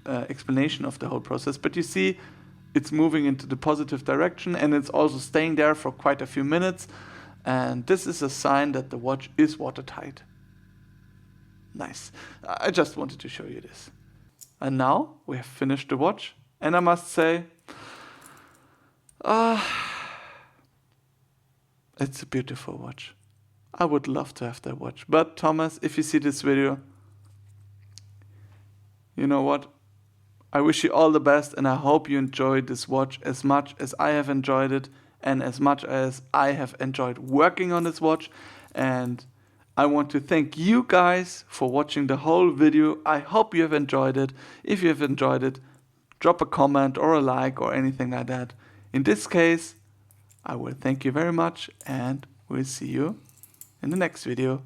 explanation of the whole process. But you see, it's moving into the positive direction, and it's also staying there for quite a few minutes. And this is a sign that the watch is watertight. Nice. I just wanted to show you this. And now we have finished the watch. And I must say, it's a beautiful watch. I would love to have that watch. But Thomas, if you see this video, you know what? I wish you all the best, and I hope you enjoyed this watch as much as I have enjoyed it, and as much as I have enjoyed working on this watch. And I want to thank you guys for watching the whole video. I hope you have enjoyed it. If you have enjoyed it, drop a comment or a like or anything like that. In this case, I will thank you very much, and we'll see you in the next video.